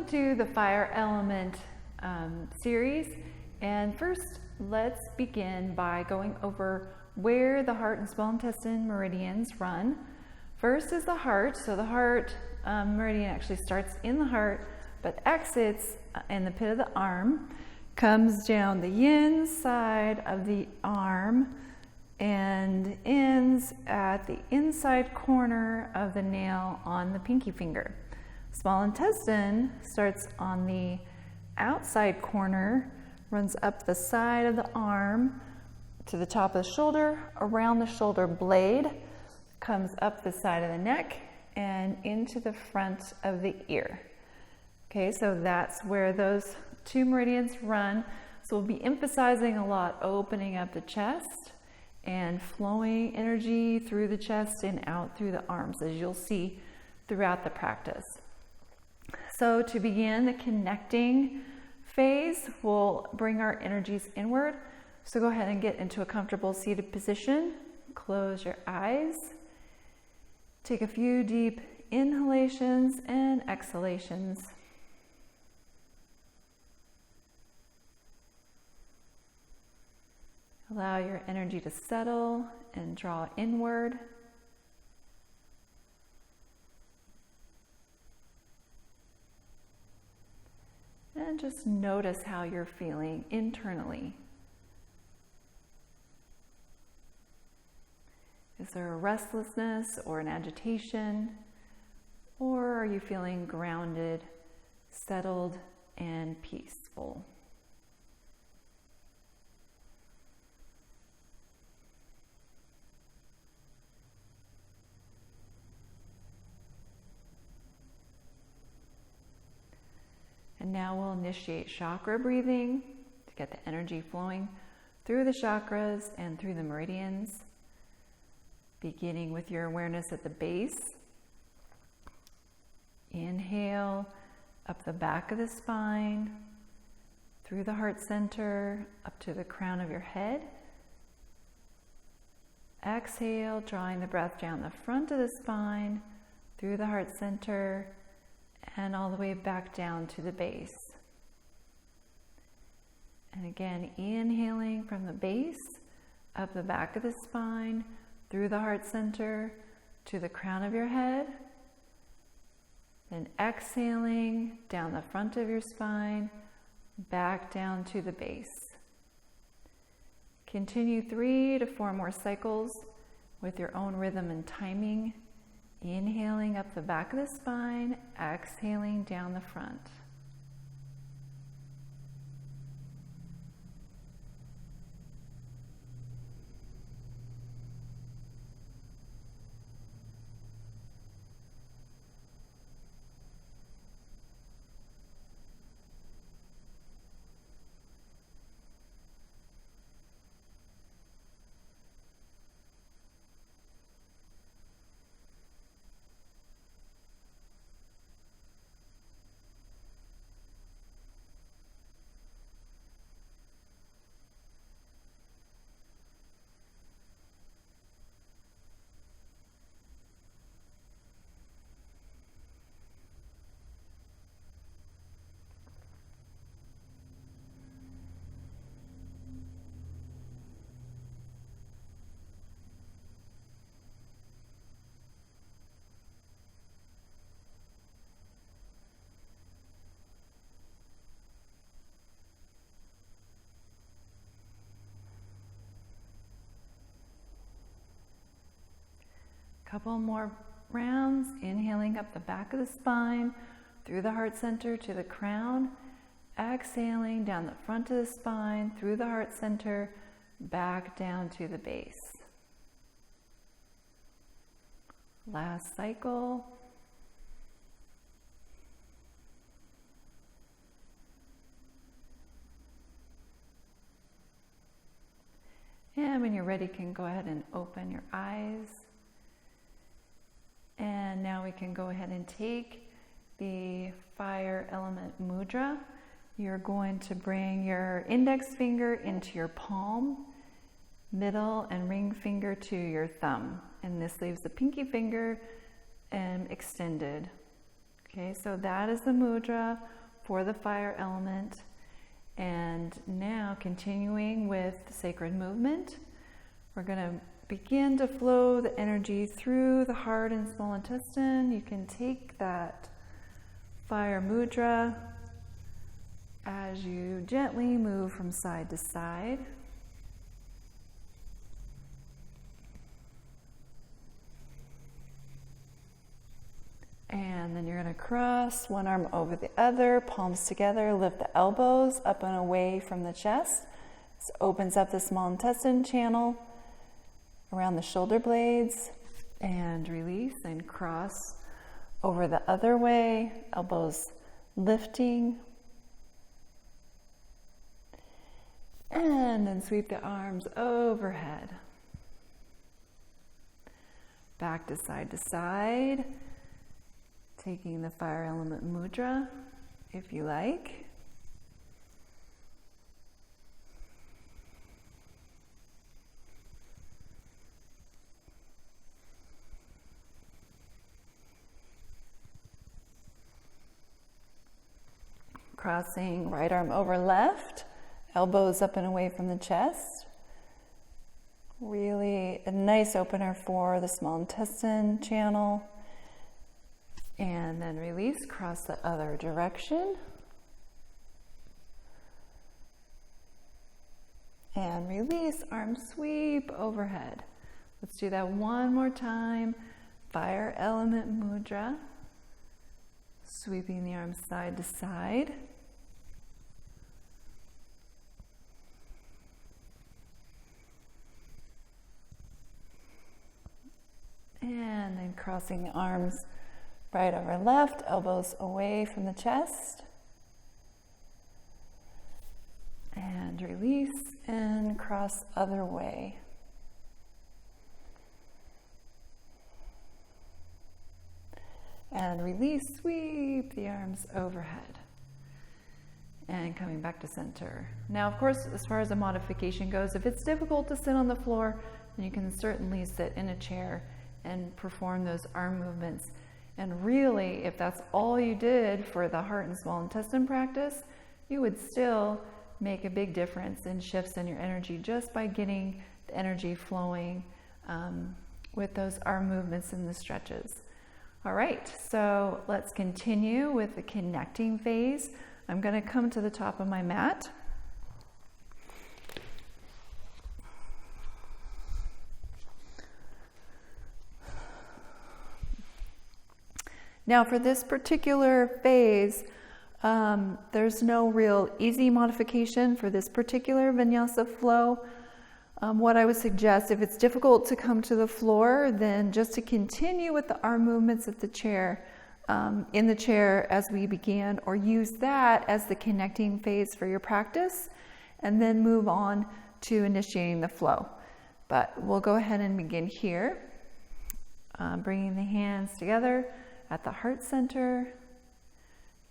Welcome to the Fire Element series, and first let's begin by going over where the heart and small intestine meridians run. First is the heart, so the heart meridian actually starts in the heart but exits in the pit of the arm, comes down the yin side of the arm and ends at the inside corner of the nail on the pinky finger. Small intestine starts on the outside corner, runs up the side of the arm to the top of the shoulder, around the shoulder blade, comes up the side of the neck and into the front of the ear. Okay, so that's where those two meridians run. So we'll be emphasizing a lot opening up the chest and flowing energy through the chest and out through the arms, as you'll see throughout the practice. So to begin the connecting phase, we'll bring our energies inward. So go ahead and get into a comfortable seated position. Close your eyes. Take a few deep inhalations and exhalations. Allow your energy to settle and draw inward. And just notice how you're feeling internally. Is there a restlessness or an agitation? Or are you feeling grounded, settled, and peaceful? And now we'll initiate chakra breathing to get the energy flowing through the chakras and through the meridians, beginning with your awareness at the base. Inhale up the back of the spine, through the heart center, up to the crown of your head. Exhale, drawing the breath down the front of the spine, through the heart center, and all the way back down to the base. And again, inhaling from the base, up the back of the spine, through the heart center, to the crown of your head. Then exhaling down the front of your spine, back down to the base. Continue 3 to 4 more cycles with your own rhythm and timing. Inhaling up the back of the spine, exhaling down the front. Couple more rounds, inhaling up the back of the spine, through the heart center to the crown, exhaling down the front of the spine, through the heart center, back down to the base. Last cycle. And when you're ready, you can go ahead and open your eyes. And now we can go ahead and take the Fire Element Mudra. You're going to bring your index finger into your palm, middle and ring finger to your thumb. And this leaves the pinky finger extended. Okay, so that is the mudra. for the fire element. And now continuing with the sacred movement, we're going to begin to flow the energy through the heart and small intestine. You can take that fire mudra as you gently move from side to side. And then you're going to cross one arm over the other, palms together, lift the elbows up and away from the chest. This opens up the small intestine channel around the shoulder blades, and release and cross over the other way, elbows lifting. And then sweep the arms overhead. Back to side, taking the fire element mudra, if you like. Crossing right arm over left, elbows up and away from the chest. Really a nice opener for the small intestine channel. And then release, cross the other direction. And release, arms sweep overhead. Let's do that one more time. Fire element mudra. Sweeping the arms side to side. And then crossing the arms right over left, elbows away from the chest. And release and cross other way. And release, sweep the arms overhead. And coming back to center. Now, of course, as far as a modification goes, if it's difficult to sit on the floor, then you can certainly sit in a chair and perform those arm movements. And really, if that's all you did for the heart and small intestine practice, you would still make a big difference in shifts in your energy just by getting the energy flowing with those arm movements and the stretches. All right, so let's continue with the connecting phase. I'm going to come to the top of my mat. Now for this particular phase, there's no real easy modification for this particular vinyasa flow. What I would suggest, if it's difficult to come to the floor, then just to continue with the arm movements at the chair, in the chair as we began, or use that as the connecting phase for your practice, and then move on to initiating the flow. But we'll go ahead and begin here, bringing the hands together at the heart center.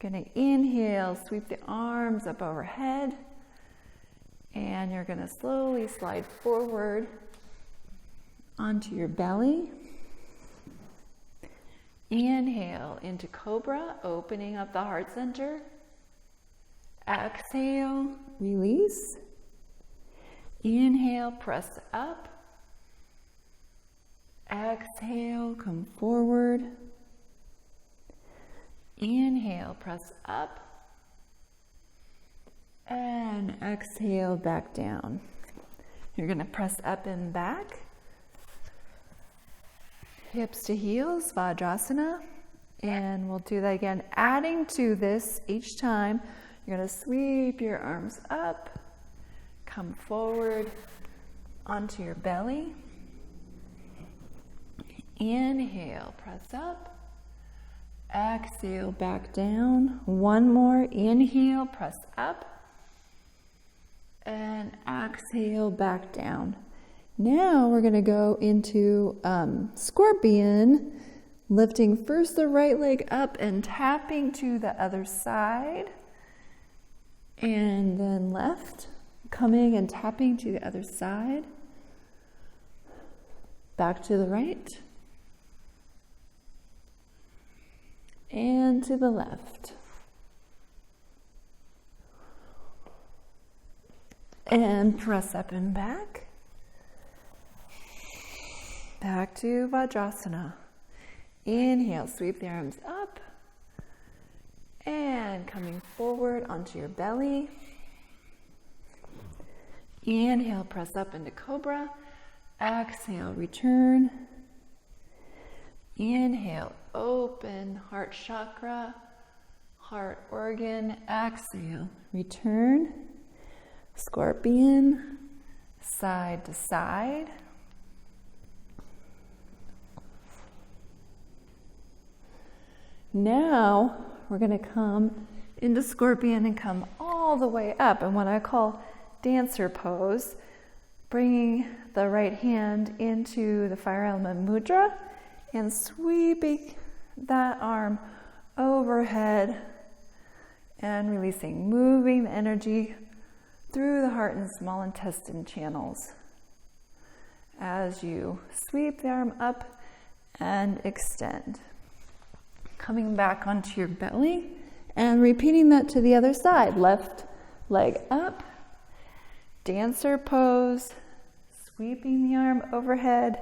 Gonna inhale, sweep the arms up overhead, and you're gonna slowly slide forward onto your belly. Inhale into cobra, opening up the heart center. Exhale, release. Inhale, press up. Exhale, come forward. Inhale, press up. And exhale, back down. You're going to press up and back. Hips to heels, Vajrasana. And we'll do that again. Adding to this each time, you're going to sweep your arms up, come forward onto your belly. Inhale, press up. Exhale, back down. One more. Inhale, press up. And exhale, back down. Now we're going to go into scorpion, lifting first the right leg up and tapping to the other side. And then left, coming and tapping to the other side. Back to the right. And to the left. And press up and back. Back to Vajrasana. Inhale, sweep the arms up. And coming forward onto your belly. Inhale, press up into Cobra. Exhale, return. Inhale, open heart chakra, heart organ. Exhale, return. Scorpion, side to side. Now we're going to come into Scorpion and come all the way up in what I call dancer pose, bringing the right hand into the fire element mudra and sweeping that arm overhead and releasing, moving the energy through the heart and small intestine channels as you sweep the arm up and extend. Coming back onto your belly and repeating that to the other side. Left leg up, dancer pose, sweeping the arm overhead,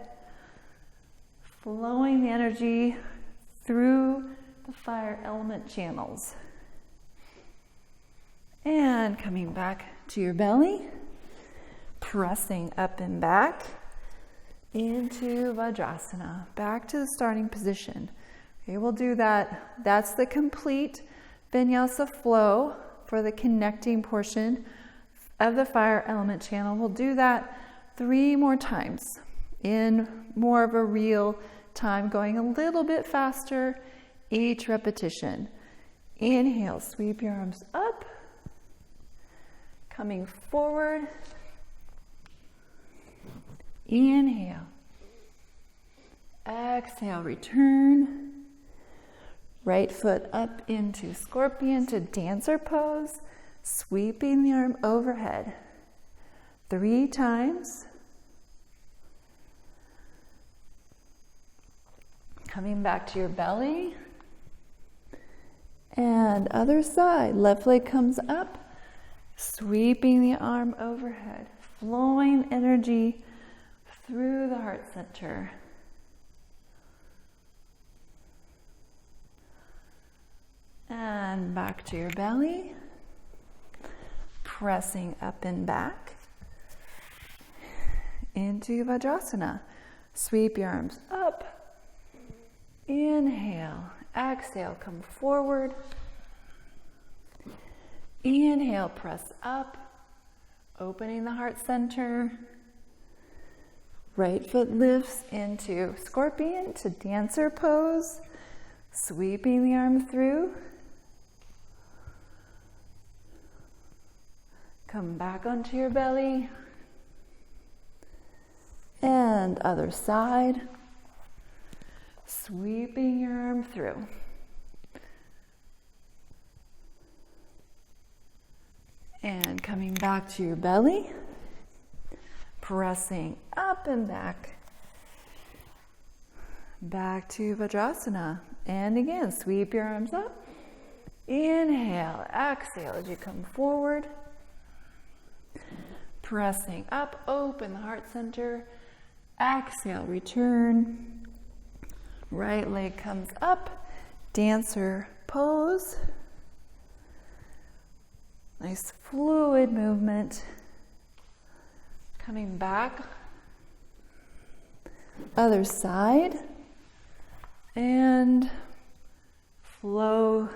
flowing the energy through the fire element channels. And coming back to your belly, pressing up and back into Vajrasana, back to the starting position. Okay, we'll do that. That's the complete vinyasa flow for the connecting portion of the fire element channel. We'll do that 3 more times in more of a real time, going a little bit faster each repetition. Inhale, sweep your arms up. Coming forward. Inhale. Exhale, return. Right foot up into Scorpion to dancer pose, sweeping the arm overhead. 3 times. Coming back to your belly. And other side, left leg comes up. Sweeping the arm overhead, flowing energy through the heart center. And back to your belly, pressing up and back into Vajrasana. Sweep your arms up. Inhale, exhale, come forward. Inhale, press up, opening the heart center. Right foot lifts into Scorpion to dancer pose, sweeping the arm through. Come back onto your belly. And other side, sweeping your arm through. And coming back to your belly, pressing up and back. Back to Vajrasana. And again, sweep your arms up. Inhale, exhale as you come forward. Pressing up, open the heart center. Exhale, return. Right leg comes up, dancer pose. Nice fluid movement. Coming back. Other side. And flow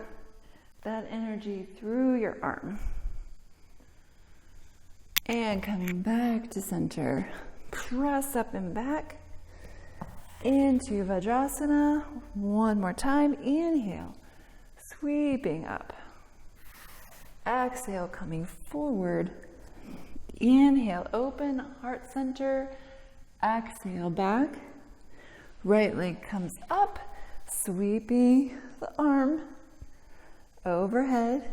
that energy through your arm. And coming back to center. Press up and back into Vajrasana. 1 more time. Inhale. Sweeping up. Exhale, coming forward. Inhale, open heart center. Exhale, back. Right leg comes up, sweeping the arm overhead.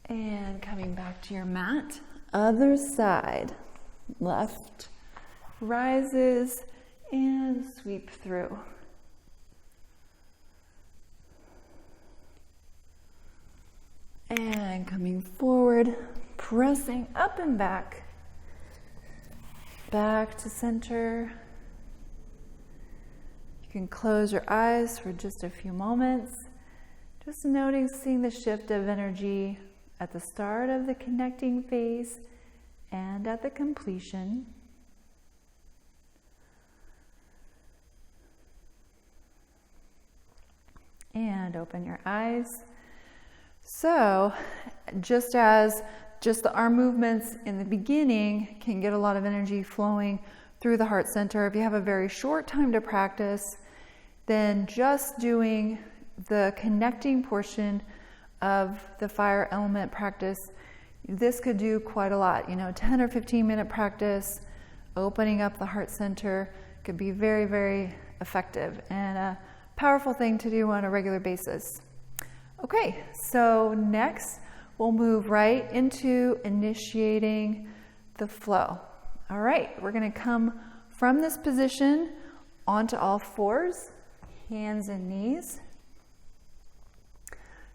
And coming back to your mat. Other side. Left rises and sweep through. And coming forward, pressing up and back. Back to center. You can close your eyes for just a few moments. Just noticing the shift of energy at the start of the connecting phase and at the completion. And open your eyes. So, just as the arm movements in the beginning can get a lot of energy flowing through the heart center, if you have a very short time to practice, then just doing the connecting portion of the fire element practice, this could do quite a lot. 10 or 15 minute practice, opening up the heart center could be very, very effective and a powerful thing to do on a regular basis. Okay, so next we'll move right into initiating the flow. All right, we're going to come from this position onto all fours, hands and knees.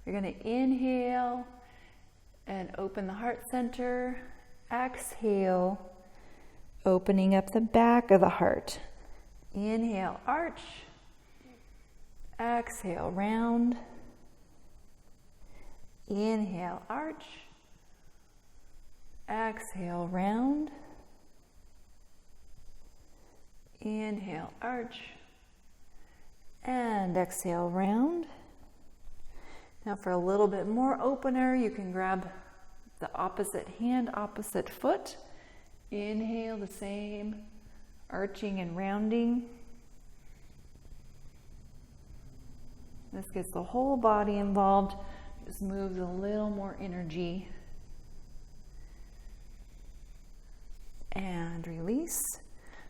You're going to inhale and open the heart center. Exhale, opening up the back of the heart. Inhale, arch. Exhale, round. Inhale, arch. Exhale, round. Inhale, arch. And exhale, round. Now for a little bit more opener, you can grab the opposite hand, opposite foot. Inhale, the same, arching and rounding. This gets the whole body involved. Just moves a little more energy. And release.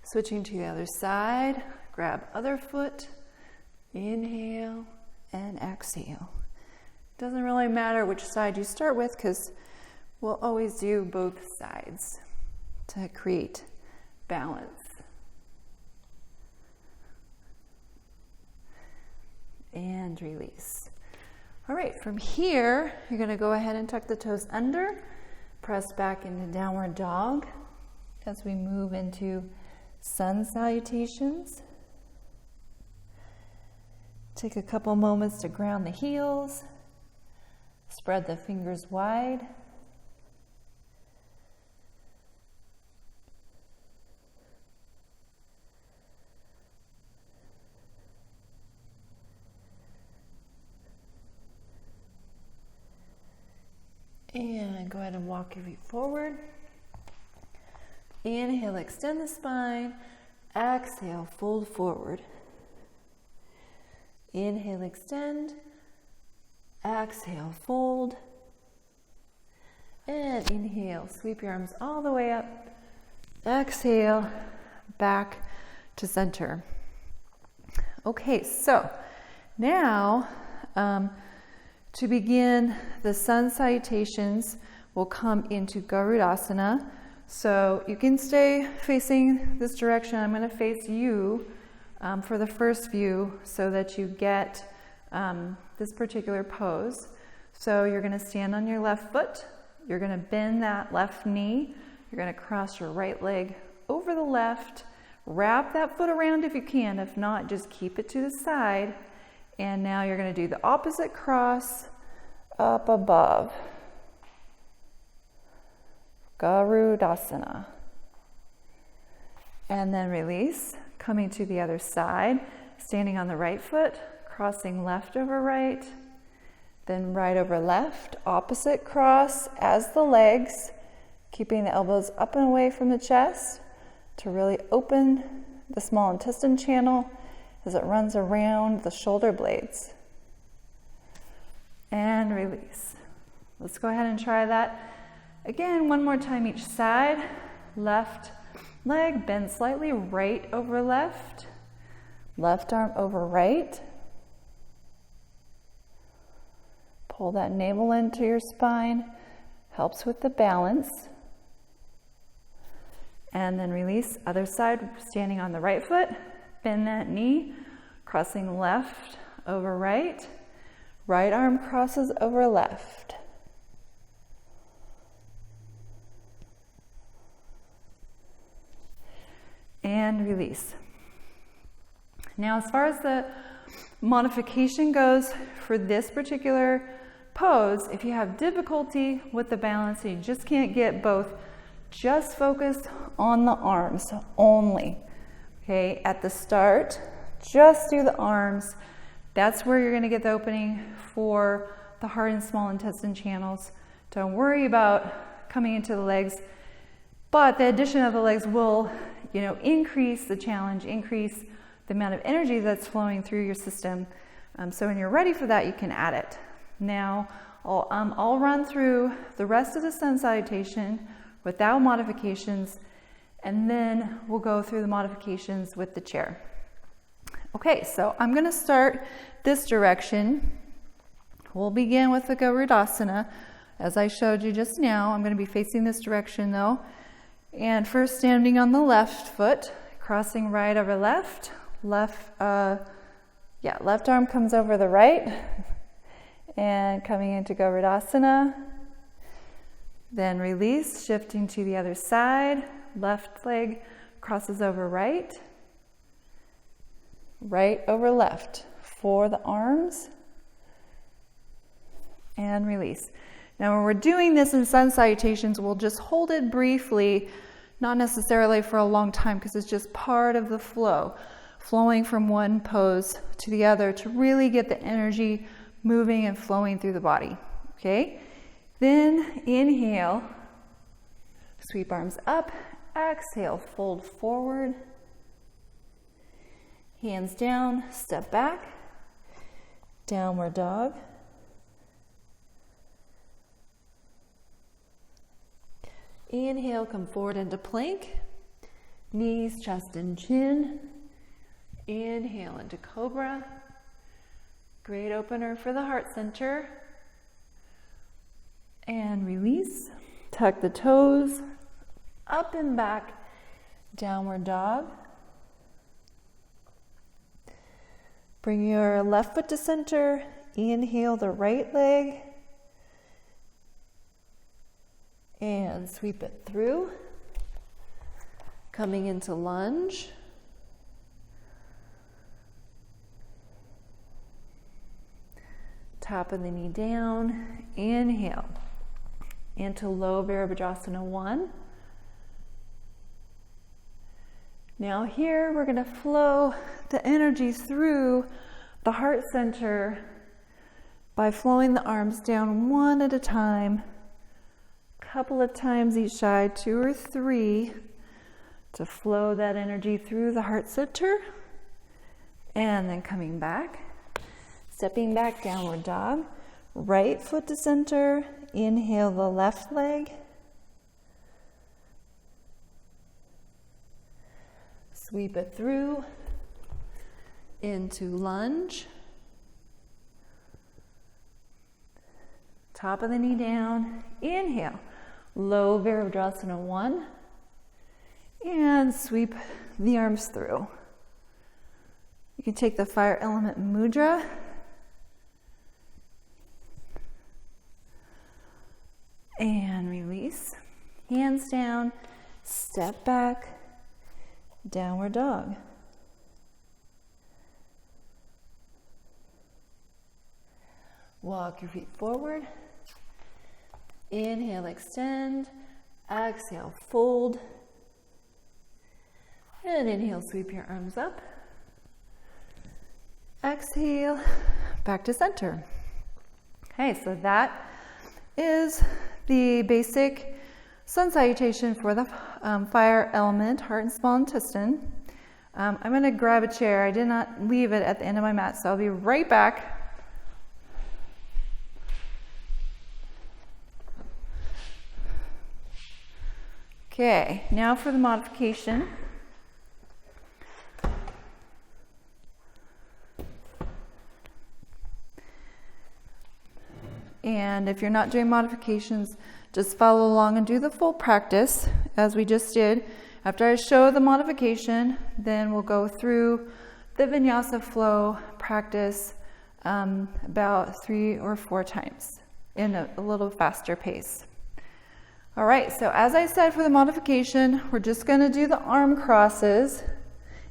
Switching to the other side, grab other foot. Inhale and exhale. Doesn't really matter which side you start with because we'll always do both sides to create balance. And release. All right, from here, you're going to go ahead and tuck the toes under, press back into downward dog as we move into sun salutations. Take a couple moments to ground the heels. Spread the fingers wide. And go ahead and walk your feet forward. Inhale, extend the spine. Exhale, fold forward. Inhale, extend. Exhale, fold. And inhale, sweep your arms all the way up. Exhale, back to center. Okay, so now to begin the sun salutations, we'll come into Garudasana. So you can stay facing this direction. I'm going to face you for the first view so that you get this particular pose. So you're going to stand on your left foot. You're going to bend that left knee. You're going to cross your right leg over the left. Wrap that foot around if you can. If not, just keep it to the side. And now you're going to do the opposite cross up above. Garudasana. And then release, coming to the other side, standing on the right foot, crossing left over right, then right over left, opposite cross as the legs, keeping the elbows up and away from the chest to really open the small intestine channel as it runs around the shoulder blades. And release. Let's go ahead and try that again, one more time each side. Left leg, bend slightly, right over left. Left arm over right. Pull that navel into your spine. Helps with the balance. And then release. Other side, standing on the right foot. Bend that knee, crossing left over right. Right arm crosses over left. and release. Now, as far as the modification goes for this particular pose, if you have difficulty with the balance, you just can't get both, just focus on the arms only. Okay, at the start, just do the arms. That's where you're going to get the opening for the heart and small intestine channels. Don't worry about coming into the legs, but the addition of the legs will, increase the challenge, increase the amount of energy that's flowing through your system. So when you're ready for that, you can add it. Now, I'll run through the rest of the sun salutation without modifications, and then we'll go through the modifications with the chair. Okay, so I'm going to start this direction. We'll begin with the Garudasana. As I showed you just now, I'm going to be facing this direction though. And first standing on the left foot, crossing right over left. Left arm comes over the right. And coming into Garudasana. Then release, shifting to the other side. Left leg crosses over right. Right over left for the arms. And release. Now when we're doing this in sun salutations, we'll just hold it briefly, not necessarily for a long time, because it's just part of the flow, flowing from one pose to the other to really get the energy moving and flowing through the body. Okay? Then inhale, sweep arms up, exhale, fold forward, hands down, step back, downward dog. Inhale, come forward into plank, knees, chest, and chin. Inhale into cobra. Great opener for the heart center. And release. Tuck the toes, up and back, downward dog. Bring your left foot to center. Inhale the right leg. And sweep it through. Coming into lunge. Top of the knee down. Inhale. Into low Virabhadrasana 1. Now here we're going to flow the energy through the heart center by flowing the arms down one at a time. Couple of times each side, 2 or 3, to flow that energy through the heart center. And then coming back, stepping back, downward dog. Right foot to center. Inhale the left leg. Sweep it through into lunge. Top of the knee down. Inhale. Low Virabhadrasana 1. And sweep the arms through. You can take the fire element mudra. And release. Hands down. Step back. Downward dog. Walk your feet forward. Inhale, extend. Exhale, fold. And inhale, sweep your arms up. Exhale, back to center. Okay, so that is the basic sun salutation for the fire element, heart and small intestine. I'm going to grab a chair. I did not leave it at the end of my mat, so I'll be right back. Okay, now for the modification. And if you're not doing modifications, just follow along and do the full practice as we just did. After I show the modification, then we'll go through the vinyasa flow practice about 3 or 4 times in a little faster pace. All right, so as I said for the modification, we're just going to do the arm crosses.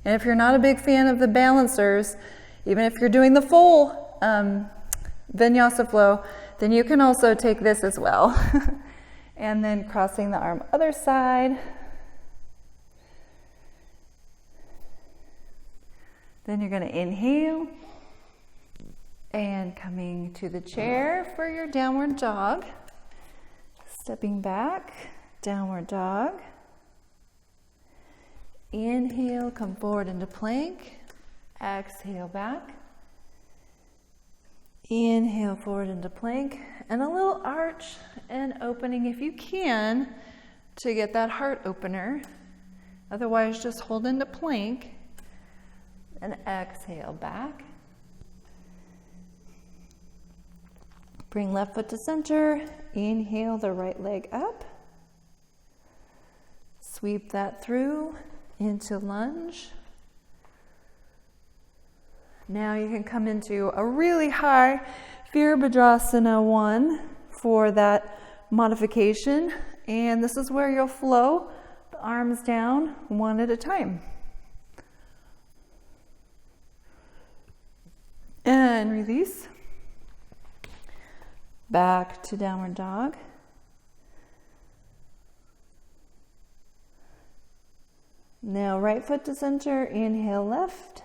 And if you're not a big fan of the balancers, even if you're doing the full vinyasa flow, then you can also take this as well. And then crossing the arm other side. Then you're going to inhale and coming to the chair for your downward dog. Stepping back, downward dog. Inhale, come forward into plank. Exhale back. Inhale forward into plank. And a little arch and opening if you can to get that heart opener. Otherwise, just hold into plank. And exhale back. Bring left foot to center. Inhale the right leg up. Sweep that through into lunge. Now you can come into a really high Virabhadrasana 1 for that modification. And this is where you'll flow the arms down one at a time. And release. Back to downward dog. Now right foot to center, inhale left.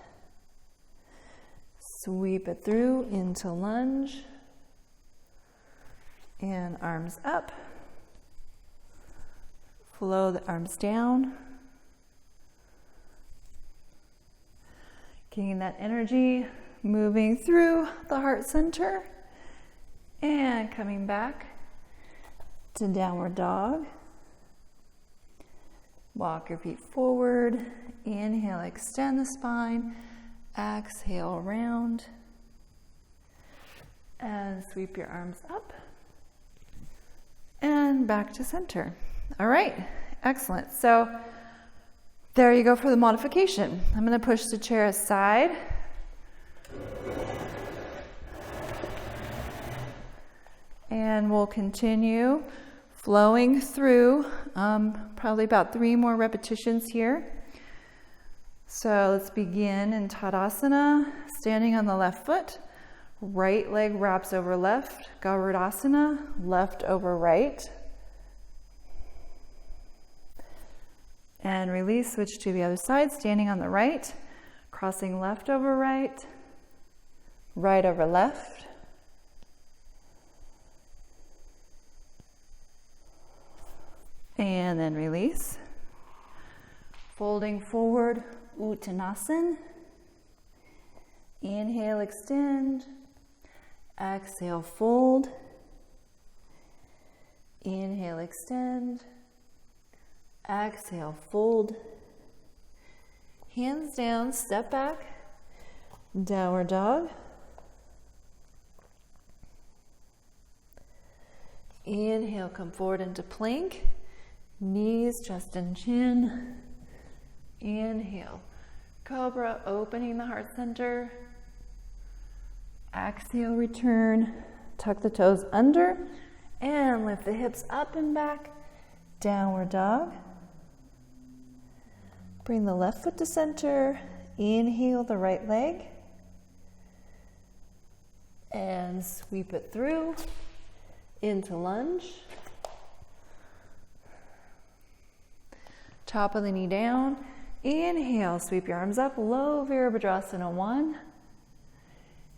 Sweep it through into lunge. And arms up. Flow the arms down. Getting that energy moving through the heart center. And coming back to downward dog. Walk your feet forward. Inhale, extend the spine. Exhale, round. And sweep your arms up. And back to center. All right, excellent. So there you go for the modification. I'm going to push the chair aside. And we'll continue flowing through, probably about 3 more repetitions here. So let's begin in Tadasana, standing on the left foot. Right leg wraps over left, Garudasana, left over right. And release, switch to the other side, standing on the right, crossing left over right, right over left. And then release. Folding forward, Uttanasana. Inhale, extend. Exhale, fold. Inhale, extend. Exhale, fold. Hands down, step back. Downward dog. Inhale, come forward into plank. Knees, chest and chin. Inhale. Cobra, opening the heart center. Exhale, return. Tuck the toes under and lift the hips up and back. Downward dog. Bring the left foot to center. Inhale the right leg. And sweep it through into lunge. Top of the knee down. Inhale, sweep your arms up, low Virabhadrasana 1.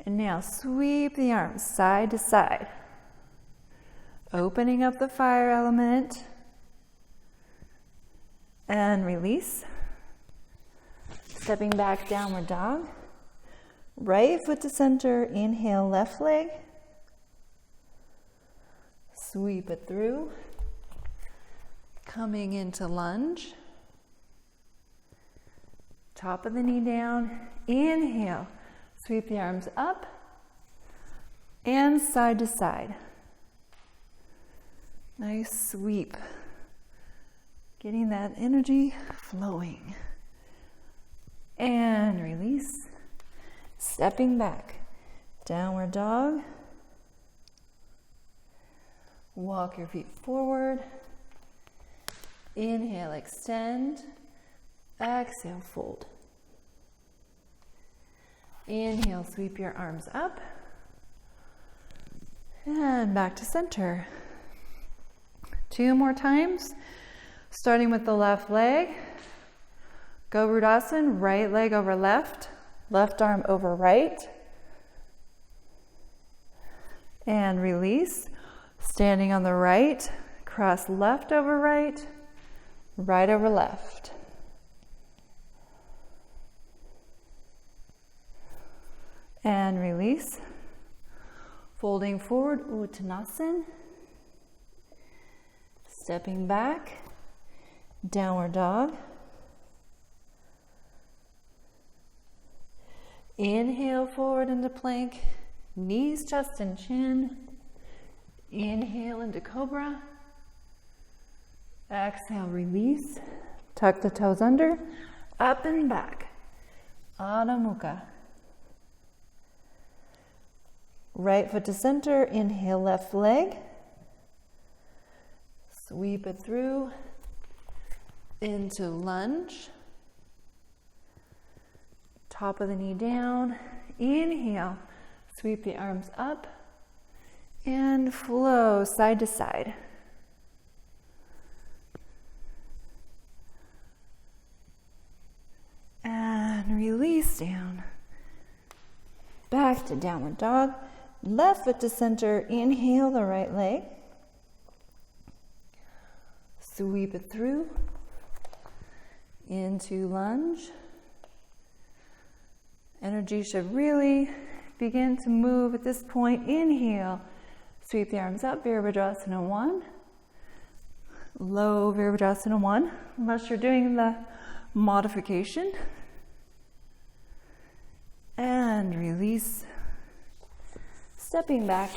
And now sweep the arms side to side. Opening up the fire element. And release. Stepping back, downward dog. Right foot to center, inhale, left leg. Sweep it through. Coming into lunge. Top of the knee down. Inhale. Sweep the arms up. And side to side. Nice sweep. Getting that energy flowing. And release. Stepping back. Downward dog. Walk your feet forward. Inhale, extend. Exhale, fold. Inhale, sweep your arms up. And back to center. 2 more times, starting with the left leg. Garudasana, right leg over left, left arm over right. And release. Standing on the right, cross left over right, right over left. And release. Folding forward, Uttanasana. Stepping back, downward dog. Inhale forward into plank, knees, chest, and chin. Inhale into cobra. Exhale, release. Tuck the toes under, up and back. Adho Mukha. Right foot to center, inhale left leg. Sweep it through into lunge. Top of the knee down. Inhale, sweep the arms up and flow side to side. And release down. Back to downward dog. Left foot to center, inhale the right leg. Sweep it through into lunge. Energy should really begin to move at this point. Inhale, sweep the arms up, Virabhadrasana 1. Low Virabhadrasana 1, unless you're doing the modification. And release. Stepping back,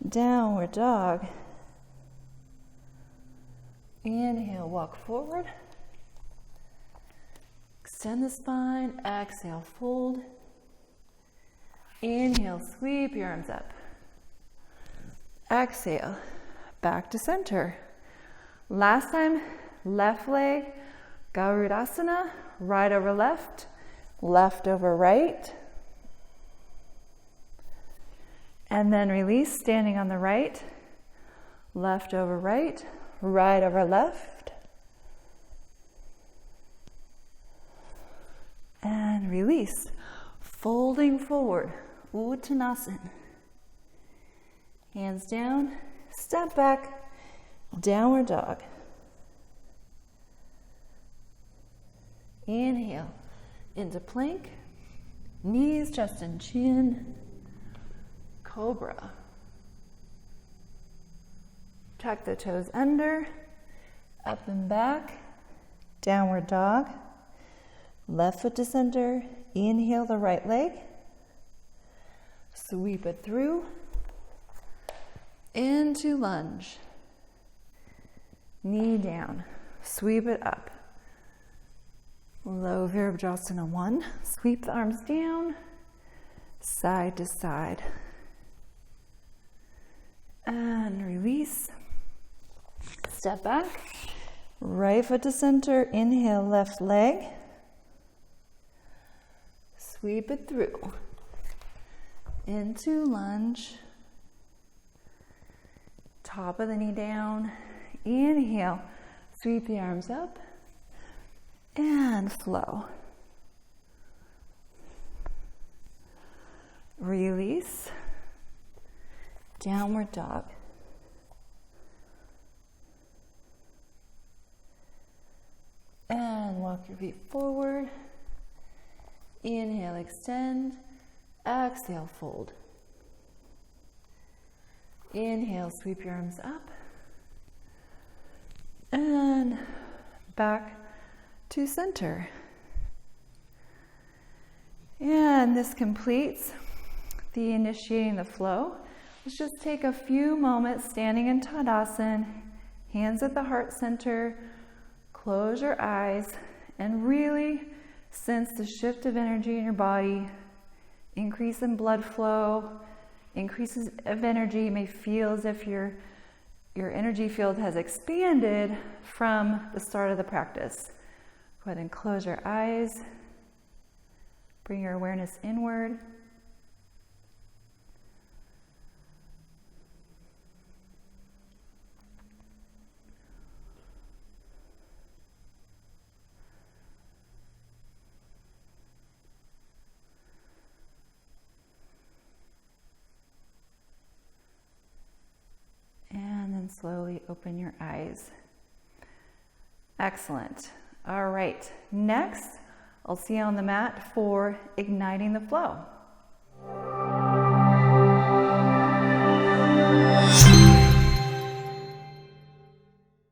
downward dog. Inhale, walk forward. Extend the spine, exhale, fold. Inhale, sweep your arms up. Exhale, back to center. Last time, left leg, Garudasana, right over left, left over right. And then release, standing on the right, left over right, right over left. And release, folding forward, Uttanasana. Hands down, step back, downward dog. Inhale into plank, knees, chest, and chin. Cobra. Tuck the toes under, up and back, downward dog. Left foot to center, inhale the right leg. Sweep it through into lunge. Knee down, sweep it up. Low Virabhadrasana 1, sweep the arms down, side to side. And release. Step back. Right foot to center. Inhale, left leg. Sweep it through. Into lunge. Top of the knee down. Inhale. Sweep the arms up. And flow. Release. Downward dog. And walk your feet forward. Inhale, extend. Exhale, fold. Inhale, sweep your arms up. And back to center. And this completes the initiating the flow. Let's just take a few moments standing in Tadasana, hands at the heart center, close your eyes, and really sense the shift of energy in your body, increase in blood flow, increases of energy. You may feel as if you're your energy field has expanded from the start of the practice. Go ahead and close your eyes. Bring your awareness inward. Slowly open your eyes. Excellent. All right. Next, I'll see you on the mat for igniting the flow.